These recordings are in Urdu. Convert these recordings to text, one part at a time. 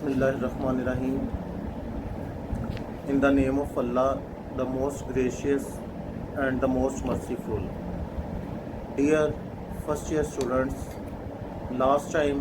Bismillahirrahmanirrahim. In the name of Allah, the most gracious and the most merciful. Dear first year students, last time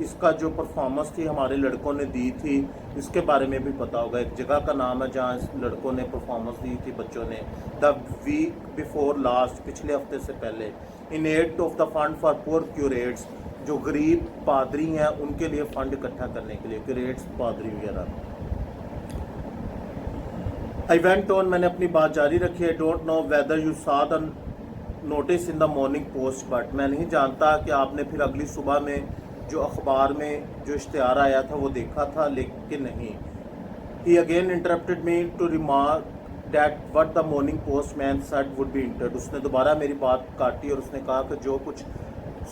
اس کا جو پرفارمنس تھی ہمارے لڑکوں نے دی تھی اس کے بارے میں بھی پتہ ہوگا. ایک جگہ کا نام ہے جہاں اس لڑکوں نے پرفارمنس دی تھی بچوں نے. دا ویک بیفور لاسٹ, پچھلے ہفتے سے پہلے, in aid of the fund for poor curates, جو غریب پادری ہیں ان کے لیے فنڈ اکٹھا کرنے کے لیے, کیوریٹس پادری وغیرہ. I went on, میں نے اپنی بات جاری رکھی. I don't know whether you saw the notice in the morning post, but میں نہیں جانتا کہ آپ نے پھر اگلی صبح میں جو اخبار میں جو اشتہار آیا تھا وہ دیکھا تھا, لیکن نہیں. He again interrupted me to remark that what the morning post man said would be entered. اس نے دوبارہ میری بات کاٹی اور اس نے کہا کہ جو کچھ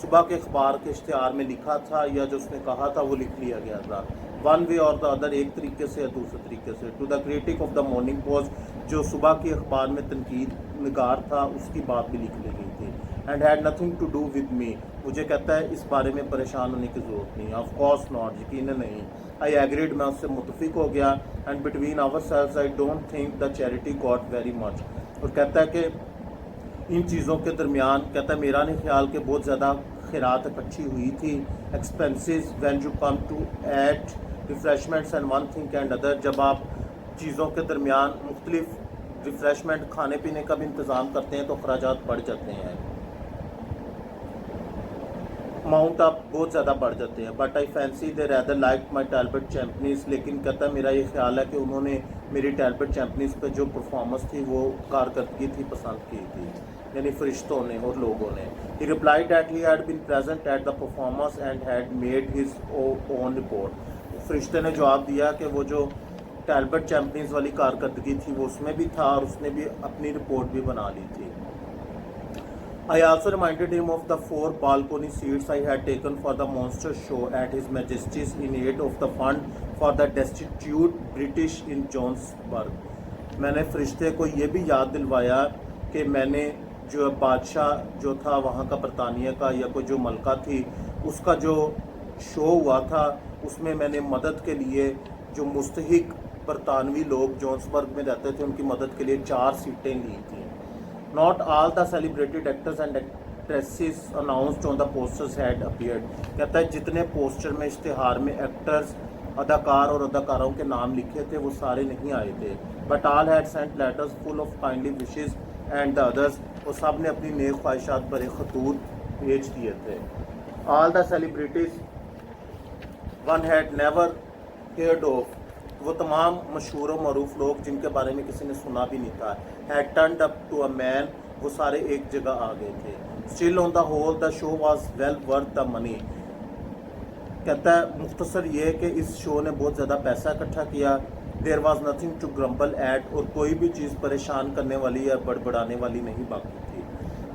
صبح کے اخبار کے اشتہار میں لکھا تھا یا جو اس نے کہا تھا وہ لکھ لیا گیا تھا. ون وے اور دا ادر, ایک طریقے سے یا دوسرے طریقے سے. To the critic of the morning post, جو صبح کے اخبار میں تنقید نگار تھا اس کی بات بھی لکھ لی گئی تھی. And had nothing to do with me, مجھے کہتا ہے اس بارے میں پریشان ہونے کی ضرورت نہیں. آف کورس ناٹ, یقیناً نہیں. آئی ایگریڈ, میں اس سے متفق ہو گیا. And between our sales I don't think the charity got very much, اور کہتا ہے کہ ان چیزوں کے درمیان, کہتا ہے میرا نہیں خیال کہ بہت زیادہ خیرات اکٹھی ہوئی تھی. Expenses when you come to eat refreshments and one thing and other, جب آپ چیزوں کے درمیان مختلف ریفریشمنٹ کھانے پینے کا بھی انتظام کرتے ہیں تو اخراجات بڑھ جاتے ہیں, اماؤنٹ آپ بہت زیادہ بڑھ جاتے ہیں. But I fancy they rather like my Talbot chimpanzees, لیکن کہتا ہے میرا یہ خیال ہے کہ انہوں نے میری ٹیلبٹ چیمپنیز پہ جو پرفارمنس تھی وہ کارکردگی تھی پسند کی تھی, یعنی فرشتوں نے اور لوگوں نے. He replied that he had been present at the performance and had made his own report. فرشتے نے جواب دیا کہ وہ جو ٹیلبٹ چیمپئنز والی کارکردگی تھی وہ اس میں بھی تھا اور اس نے بھی اپنی رپورٹ بھی بنا لی تھی. I also reminded him of the 4 balcony seats I had taken for the monster show at His Majesty's in aid of the fund for the destitute British in Johannesburg. میں نے فرشتے کو یہ بھی یاد دلوایا کہ میں نے جو بادشاہ جو تھا وہاں کا برطانیہ کا یا کوئی جو ملکہ تھی اس کا جو شو ہوا تھا اس میں میں نے مدد کے لیے جو مستحق برطانوی لوگ جونسبرگ میں رہتے تھے ان کی مدد کے لیے 4 سیٹیں لی تھیں. Not all the celebrated actors and actresses announced on the posters had appeared. کہتا ہے جتنے پوسٹر میں اشتہار میں ایکٹرز, اداکار اور اداکاروں کے نام لکھے تھے وہ سارے نہیں آئے تھے. But all had sent letters full of kindly wishes and the others, وہ سب نے اپنی نیک خواہشات بھرے خطوط بھیج دیے تھے. All the celebrities one had never heard of, وہ تمام مشہور و معروف لوگ جن کے بارے میں کسی نے سنا بھی نہیں تھا, had turned up to a man, وہ سارے ایک جگہ آ گئے تھے. Still on the whole the show was well worth the money. کہتا ہے مختصر یہ کہ اس شو نے بہت زیادہ پیسہ اکٹھا کیا. There was nothing to grumble at, اور کوئی بھی چیز پریشان کرنے والی یا بڑبڑانے والی نہیں باقی تھی.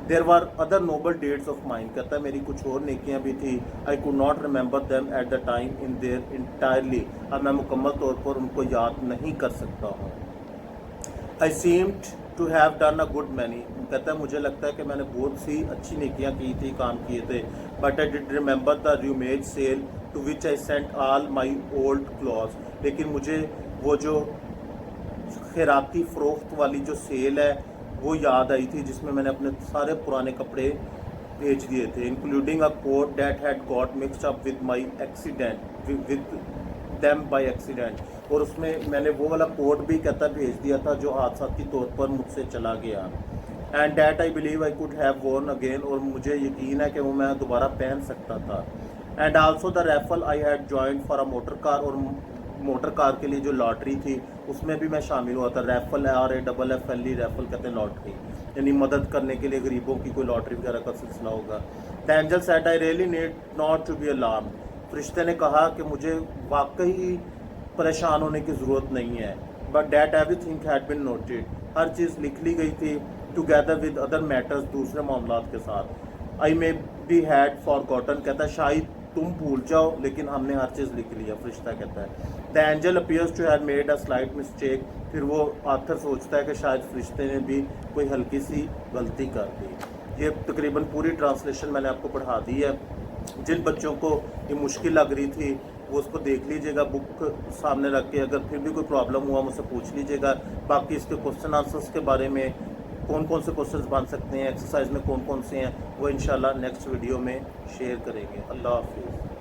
There were other noble deeds of mine, کہتا ہے میری کچھ اور نیکیاں بھی تھی. I could not remember them at the time in their entirely, اب میں مکمل طور پر ان کو یاد نہیں کر سکتا ہوں. I seemed to have done a good many, کہتا ہے مجھے لگتا ہے کہ میں نے بہت سی اچھی نیکیاں کی تھی, کام کیے تھے. But I did remember the Rumage sale to which I sent all my old clothes, لیکن مجھے وہ جو خیراتی فروخت والی جو سیل ہے وہ یاد آئی تھی جس میں میں نے اپنے سارے پرانے کپڑے بھیج دیے تھے, including a coat that had got mixed up with my accident with them by accident, اور اس میں میں نے وہ والا کوٹ بھی کہتا بھیج دیا تھا جو حادثاتی طور پر مجھ سے چلا گیا. And that I believe I could have worn again, اور مجھے یقین ہے کہ وہ میں دوبارہ پہن سکتا تھا. And also the raffle I had joined for a motor car, اور موٹر کار کے لیے جو لاٹری تھی اس میں بھی میں شامل ہوا تھا. ریفل RAFFLE, ریفل کہتے ہیں لاٹری, یعنی مدد کرنے کے لیے غریبوں کی کوئی لاٹری وغیرہ کا سلسلہ ہوگا. The angel said I really need not to be alarmed. فرشتے نے کہا کہ مجھے واقعی پریشان ہونے کی ضرورت نہیں ہے. But that everything had been noted, ہر چیز لکھ لی گئی تھی. Together with other matters, دوسرے معاملات کے ساتھ. I may be had forgotten, کہتا ہے شاید تم بھول جاؤ لیکن ہم نے ہر چیز لکھ لیا. فرشتہ کہتا ہے The angel appears to have made a slight mistake. پھر وہ آتھر سوچتا ہے کہ شاید فرشتے نے بھی کوئی ہلکی سی غلطی کر دی. یہ تقریباً پوری ٹرانسلیشن میں نے آپ کو پڑھا دی ہے. جن بچوں کو یہ مشکل لگ رہی تھی وہ اس کو دیکھ لیجئے گا بک سامنے رکھ کے. اگر پھر بھی کوئی پرابلم ہوا مجھ سے پوچھ لیجئے گا. باقی اس کے کوسچن آنسرس کے بارے میں کون کون سے کوسچنز بن سکتے ہیں, ایکسرسائز میں کون کون سے ہیں, وہ انشاءاللہ نیکسٹ ویڈیو میں شیئر کریں گے. اللہ حافظ.